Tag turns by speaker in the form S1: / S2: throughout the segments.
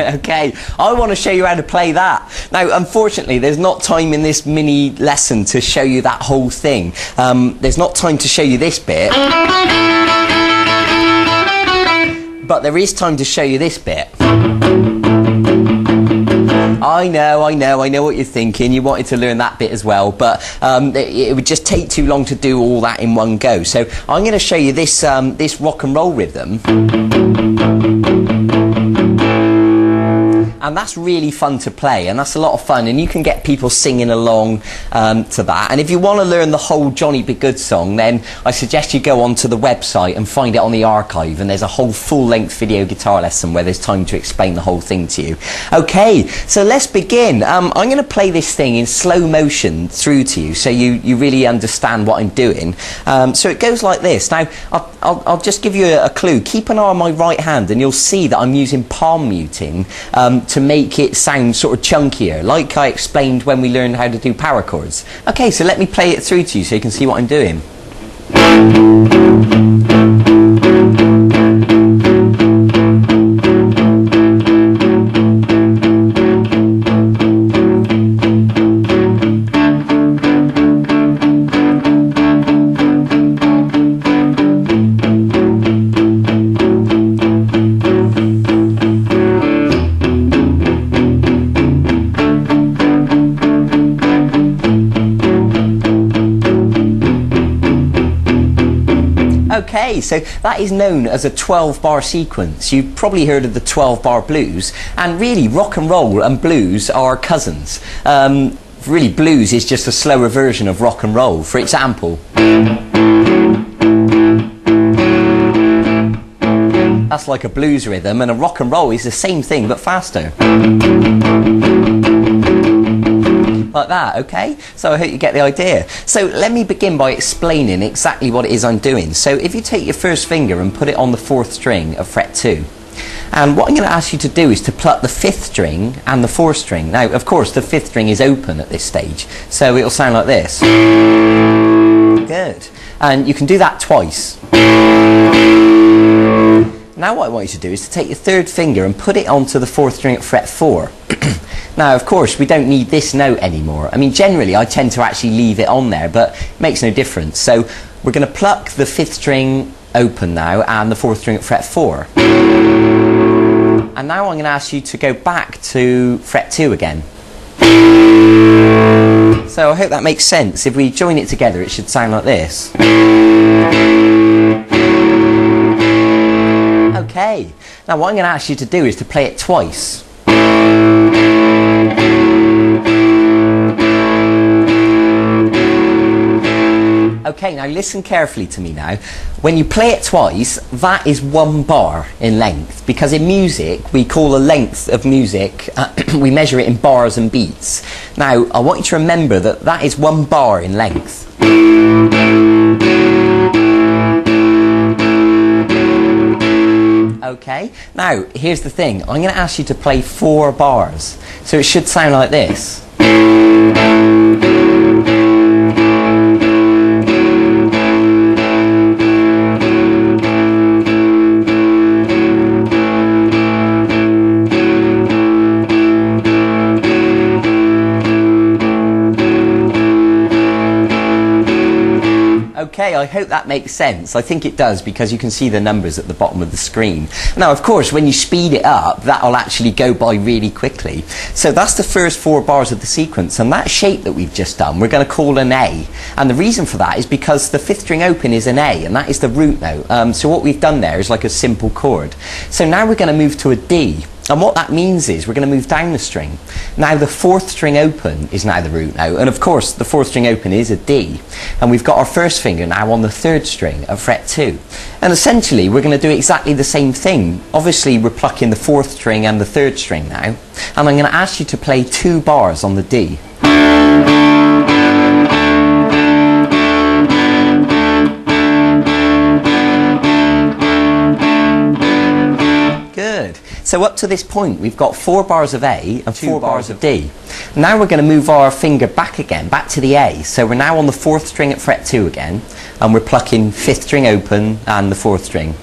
S1: Okay, I want to show you how to play that. Now, unfortunately, there's not time in this mini lesson to show you that whole thing. There's not time to show you this bit. But there is time to show you this bit. I know what you're thinking. You wanted to learn that bit as well, but it would just take too long to do all that in one go. So I'm going to show you this, this rock and roll rhythm. And that's really fun to play, and that's a lot of fun, and you can get people singing along to that. And if you want to learn the whole Johnny B. Goode song, then I suggest you go onto the website and find it on the archive, and there's a whole full-length video guitar lesson where there's time to explain the whole thing to you. Okay, so let's begin. I'm going to play this thing in slow motion through to you so you really understand what I'm doing. So it goes like this. Now, I'll just give you a clue. Keep an eye on my right hand and you'll see that I'm using palm muting to make it sound sort of chunkier, like I explained when we learned how to do power chords. Okay, so let me play it through to you so you can see what I'm doing. Okay, so that is known as a 12-bar sequence. You've probably heard of the 12-bar blues, and really rock and roll and blues are cousins. Really, blues is just a slower version of rock and roll. For example, that's like a blues rhythm, and a rock and roll is the same thing but faster. Like that, okay? So I hope you get the idea. So let me begin by explaining exactly what it is I'm doing. So if you take your first finger and put it on the 4th string of fret 2, and what I'm going to ask you to do is to pluck the 5th string and the 4th string. Now, of course, the 5th string is open at this stage, so it'll sound like this. Good. And you can do that twice. Now what I want you to do is to take your 3rd finger and put it onto the 4th string at fret 4. Now, of course, we don't need this note anymore. I mean, generally, I tend to actually leave it on there, but it makes no difference. So we're going to pluck the 5th string open now and the 4th string at fret 4. And now I'm going to ask you to go back to fret 2 again. So I hope that makes sense. If we join it together, it should sound like this. Okay. Now what I'm going to ask you to do is to play it twice. Okay, now listen carefully to me now. When you play it twice, that is 1 bar in length, because in music we call a length of music, we measure it in bars and beats. Now I want you to remember that that is 1 bar in length. Okay, now here's the thing. I'm going to ask you to play 4 bars, so it should sound like this. Okay, I hope that makes sense. I think it does, because you can see the numbers at the bottom of the screen. Now, of course, when you speed it up, that'll actually go by really quickly. So that's the first 4 bars of the sequence, and that shape that we've just done, we're going to call an A. And the reason for that is because the 5th string open is an A, and that is the root note. So what we've done there is like a simple chord. So now we're going to move to a D. And what that means is we're going to move down the string. Now the fourth string open is now the root note, and of course the fourth string open is a D, and we've got our first finger now on the third string at fret 2. And essentially we're going to do exactly the same thing. Obviously we're plucking the fourth string and the third string now, and I'm going to ask you to play 2 bars on the D. Good. So up to this point we've got 4 bars of A and 4 bars of D. Now we're going to move our finger back again, back to the A. So we're now on the 4th string at fret 2 again, and we're plucking 5th string open and the 4th string.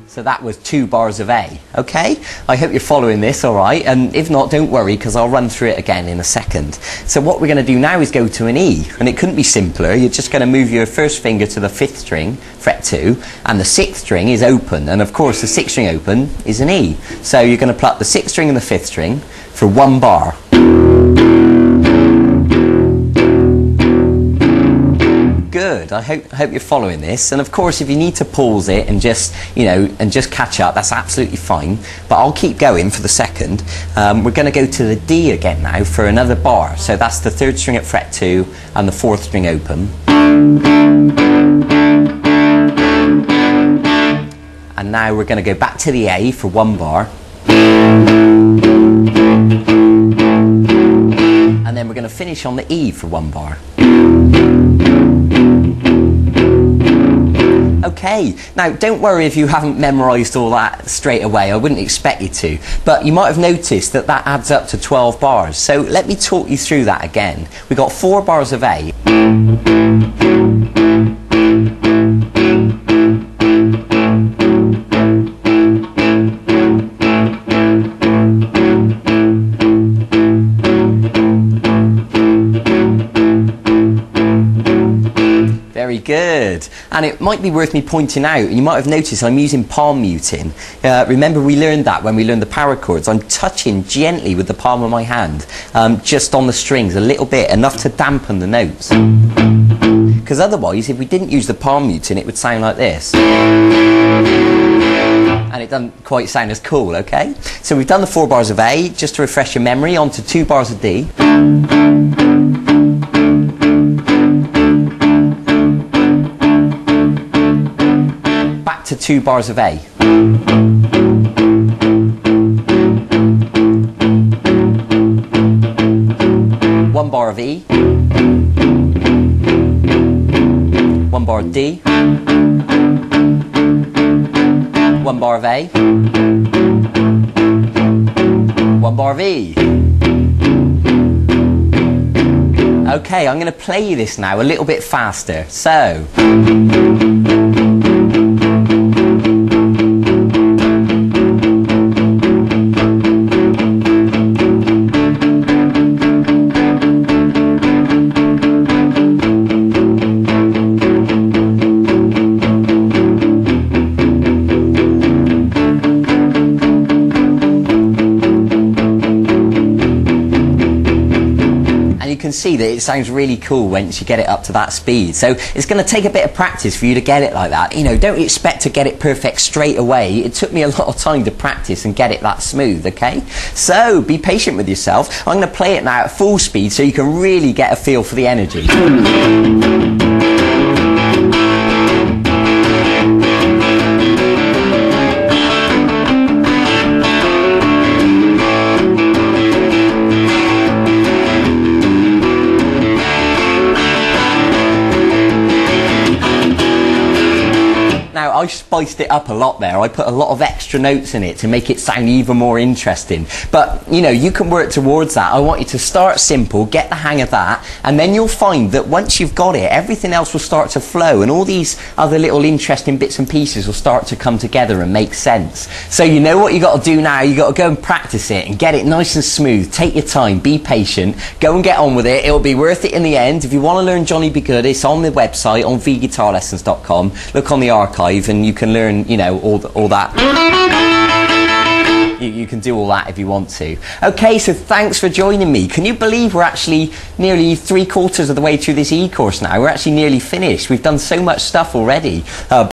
S1: So that was 2 bars of A, okay? I hope you're following this, all right? And if not, don't worry, because I'll run through it again in a second. So what we're going to do now is go to an E, and it couldn't be simpler. You're just going to move your first finger to the 5th string, fret 2, and the 6th string is open, and of course the 6th string open is an E. So you're going to pluck the 6th string and the 5th string for 1 bar. Good. I hope you're following this, and of course if you need to pause it and just catch up, that's absolutely fine, but I'll keep going for the second. We're going to go to the D again now for another bar. So that's the 3rd string at fret 2 and the 4th string open, and now we're going to go back to the A for 1 bar, and then we're going to finish on the E for 1 bar. Okay, now don't worry if you haven't memorised all that straight away, I wouldn't expect you to, but you might have noticed that that adds up to 12 bars, so let me talk you through that again. We've got 4 bars of A, very good. And it might be worth me pointing out, you might have noticed I'm using palm muting. Remember we learned that when we learned the power chords. I'm touching gently with the palm of my hand, just on the strings a little bit, enough to dampen the notes. Because otherwise, if we didn't use the palm muting, it would sound like this. And it doesn't quite sound as cool, okay? So we've done the 4 bars of A, just to refresh your memory, onto 2 bars of D. To 2 bars of A. 1 bar of E. 1 bar of D. 1 bar of A. 1 bar of E. Okay, I'm going to play you this now a little bit faster. So. Can see that it sounds really cool once you get it up to that speed. So it's going to take a bit of practice for you to get it like that. You know, don't expect to get it perfect straight away. It took me a lot of time to practice and get it that smooth, okay? So be patient with yourself. I'm going to play it now at full speed so you can really get a feel for the energy. Now, I spiced it up a lot there. I put a lot of extra notes in it to make it sound even more interesting. But, you know, you can work towards that. I want you to start simple, get the hang of that, and then you'll find that once you've got it, everything else will start to flow, and all these other little interesting bits and pieces will start to come together and make sense. So you know what you got to do now. You got to go and practice it and get it nice and smooth. Take your time, be patient, go and get on with it. It'll be worth it in the end. If you want to learn Johnny B. Goode, it's on the website on vguitarlessons.com. Look on the archive and you can can learn, you know, all that. You can do all that if you want to. Okay, so thanks for joining me. Can you believe we're actually nearly 3/4 of the way through this E-course now? We're actually nearly finished. We've done so much stuff already.